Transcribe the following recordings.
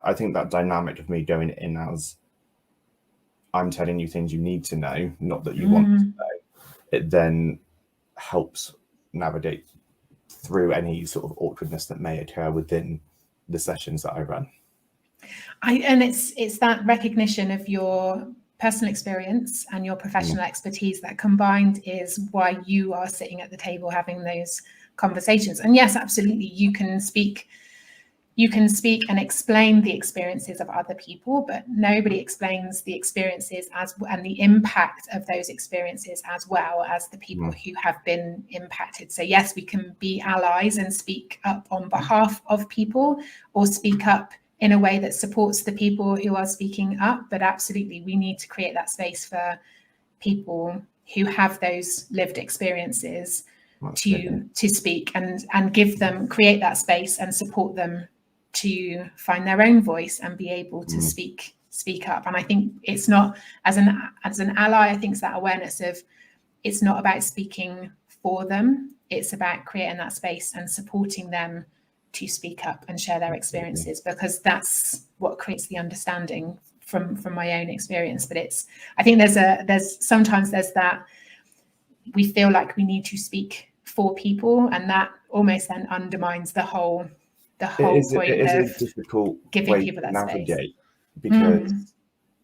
I think that dynamic of me going in as I'm telling you things you need to know, not that you want to know, it then helps navigate through any sort of awkwardness that may occur within the sessions that I run. And it's that recognition of your personal experience and your professional expertise that combined is why you are sitting at the table having those conversations. And yes, absolutely, you can speak and explain the experiences of other people, but nobody explains the experiences and the impact of those experiences as well as the people who have been impacted. So yes, we can be allies and speak up on behalf of people, or speak up in a way that supports the people who are speaking up. But absolutely, we need to create that space for people who have those lived experiences to speak and give them, create that space and support them to find their own voice and be able to speak up. And I think it's not, as an ally, I think it's that awareness of, it's not about speaking for them, it's about creating that space and supporting them to speak up and share their experiences, because that's what creates the understanding from my own experience. But I think there's sometimes that we feel like we need to speak for people, and that almost then undermines the whole point. It is a difficult giving way people that to navigate space. Because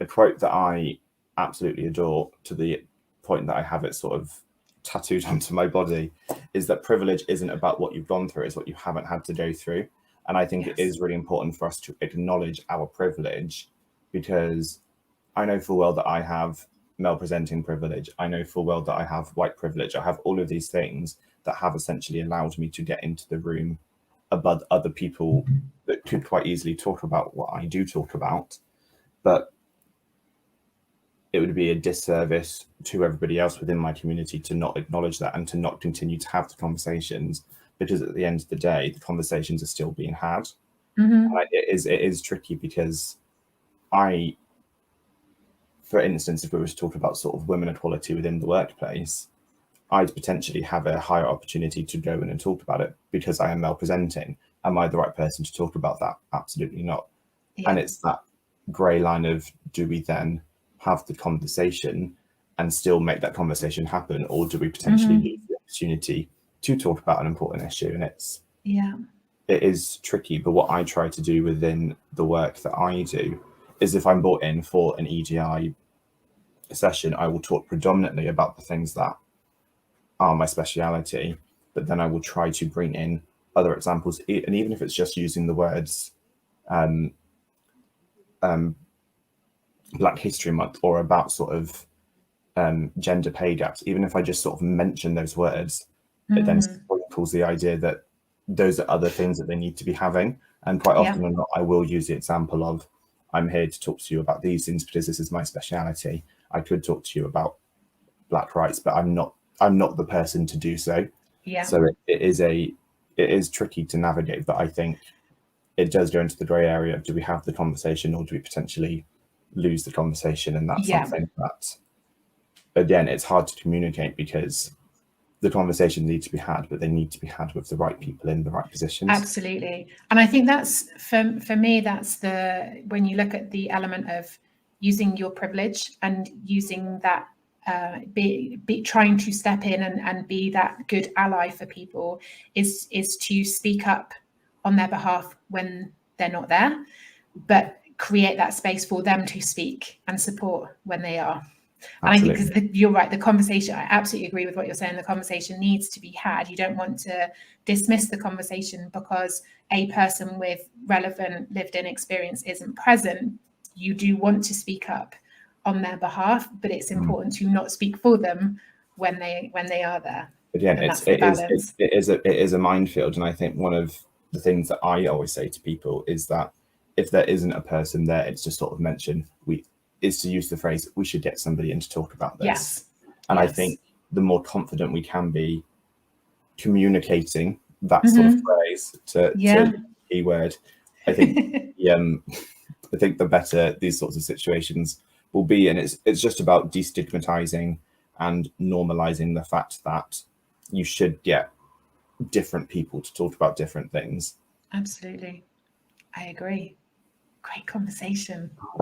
a quote that I absolutely adore, to the point that I have it sort of tattooed onto my body, is that privilege isn't about what you've gone through, it's what you haven't had to go through. And I think it is really important for us to acknowledge our privilege, because I know full well that I have male presenting privilege, I know full well that I have white privilege, I have all of these things that have essentially allowed me to get into the room above other people that could quite easily talk about what I do talk about. But it would be a disservice to everybody else within my community to not acknowledge that and to not continue to have the conversations, because at the end of the day, the conversations are still being had. It is tricky, because for instance, if we were to talk about sort of women equality within the workplace, I'd potentially have a higher opportunity to go in and talk about it because I am male presenting. Am I the right person to talk about that? Absolutely not. And it's that grey line of, do we then have the conversation and still make that conversation happen, or do we potentially lose the opportunity to talk about an important issue? And it is tricky. But what I try to do within the work that I do is, if I'm brought in for an EDI session, I will talk predominantly about the things that are my speciality, but then I will try to bring in other examples, and even if it's just using the words Black History Month, or about sort of gender pay gaps, even if I just sort of mention those words, it then sprinkles the idea that those are other things that they need to be having. And quite often or not, I will use the example of, I'm here to talk to you about these things because this is my speciality. I could talk to you about Black rights, but I'm not the person to do so. So it is tricky to navigate, but I think it does go into the grey area of, do we have the conversation, or do we potentially lose the conversation? And that's something that, again, it's hard to communicate, because the conversations need to be had, but they need to be had with the right people in the right positions. Absolutely. And I think that's, for me, that's when you look at the element of using your privilege and using that, be trying to step in and be that good ally for people, is to speak up on their behalf when they're not there, but create that space for them to speak and support when they are. Absolutely. And I think, because you're right, the conversation, I absolutely agree with what you're saying, the conversation needs to be had. You don't want to dismiss the conversation because a person with relevant lived-in experience isn't present. You do want to speak up on their behalf, but it's important to not speak for them when they are there. Again, it is a minefield. And I think one of the things that I always say to people is that if there isn't a person there, it's just sort of mention, is to use the phrase, we should get somebody in to talk about this. And I think the more confident we can be communicating that sort of phrase to keyword, I think I think the better these sorts of situations will be. And it's just about destigmatizing and normalizing the fact that you should get different people to talk about different things. Absolutely. I agree. Great conversation.